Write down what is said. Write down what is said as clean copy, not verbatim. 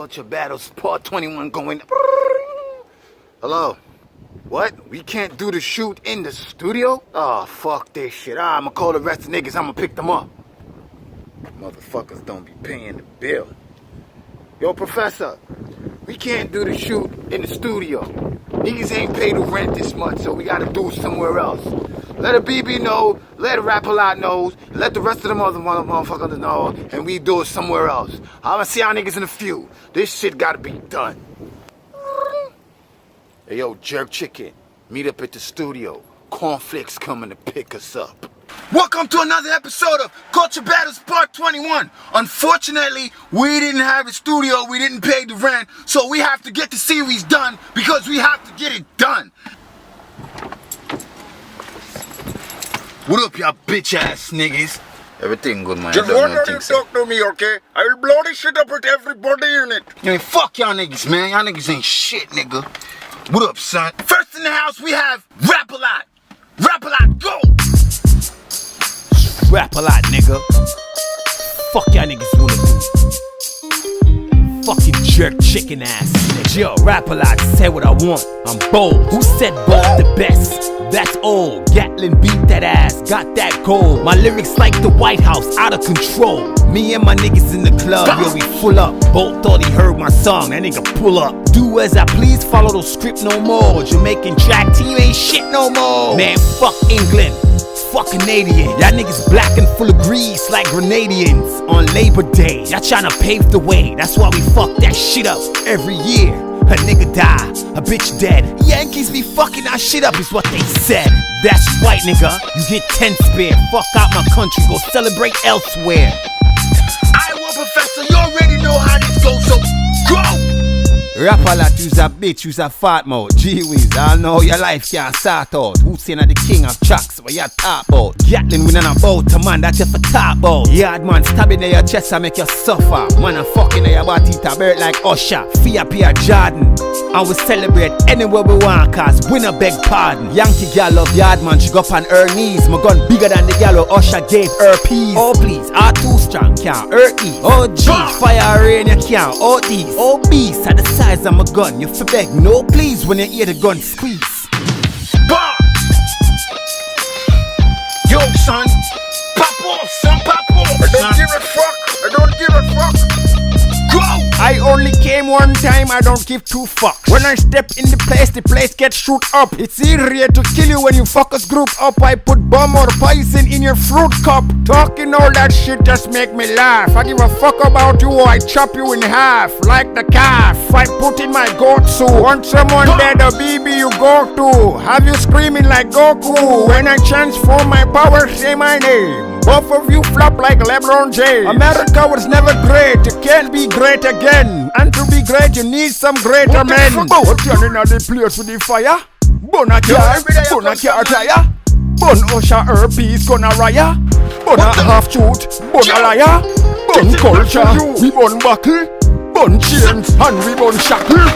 Culture Battles Part 21 going. Hello? What? We can't do the shoot in the studio? Oh, fuck this shit. I'ma call the rest of the niggas, I'ma pick them up. Motherfuckers don't be paying the bill. Yo, Professor, we can't do the shoot in the studio. Niggas ain't paid the rent this month, so we gotta do it somewhere else. Let Abibi know, let Rapalot know, let the rest of the motherfuckers know, and we do it somewhere else. I'ma see y'all niggas in a few. This shit gotta be done. Hey, yo, Jerk Chicken, meet up at the studio. Cornflakes coming to pick us up. Welcome to another episode of Culture Battles Part 21. Unfortunately, we didn't have a studio, we didn't pay the rent, so we have to get the series done because we have to get it done. What up, y'all bitch ass niggas? Everything good, man. Just wonder you talk to me, okay? I will blow this shit up with everybody in it. Man, fuck y'all niggas, man. Y'all niggas ain't shit, nigga. What up, son? First in the house, we have Rapalot. Rapalot, go! Rapalot, nigga. Fuck y'all niggas wanna do. Fucking jerk chicken ass nigga. Yo, Rapalot, say what I want. I'm bold. Who said bold the best? That's old. Gatlin beat that ass, got that gold. My lyrics like the White House, out of control. Me and my niggas in the club, yo, we full up. Bolt thought he heard my song, that nigga pull up. Do as I please, follow the script no more. Jamaican track team ain't shit no more. Man, fuck England. Fuck Canadian. Y'all niggas black and full of grease like Grenadians. On Labor Day, y'all tryna pave the way. That's why we fuck that shit up every year. A nigga die, a bitch dead. Yankees be fucking our shit up is what they said. That's right, nigga. You get 10 spare. Fuck out my country, go celebrate elsewhere. Professor, you already know how this goes, so go! Rapalot, you's a bitch, you's a fat mouth. Gee whiz, I know your life can't start out. Who's saying the king of tracks, what you talk about? Gatlin winning about a man that you for talk about. Yard man stabbing in your chest and make you suffer. Man a fucking in your body to bird like Usher. Fear Pierre Jordan. And we celebrate anywhere we want, cause winner beg pardon. Yankee gal love yard man, she go up on her knees. My gun bigger than the gal who Usher gave her peas. Oh please, R too strong, can't hurt these. Oh gee, fire rain you can't, oh these. Oh beast, at the size of my gun, you fi beg no please when you hear the gun squeeze. Bah! Yo son, pop off son, pop off. I don't give a fuck, I don't give a fuck. Go! I only came one time, I don't give two fucks. When I step in the place gets shoot up. It's easier to kill you when you fuckers group up. I put bomb or poison in your fruit cup. Talking all that shit just make me laugh. I give a fuck about you, I chop you in half. Like the calf, I put in my goat suit. Want someone dead, Abibi you go to. Have you screaming like Goku. When I transform my power, say my name. Both of you flop like LeBron James. America was never great, you can't be great again. And to be great, you need some greater men. What you in the place with the fire? Bun a car tire. Bun Usher herpes gonorrhea. Bun a half truth, bun a liar. Bun culture, we bun buckle. Bun chains and we bun shackle.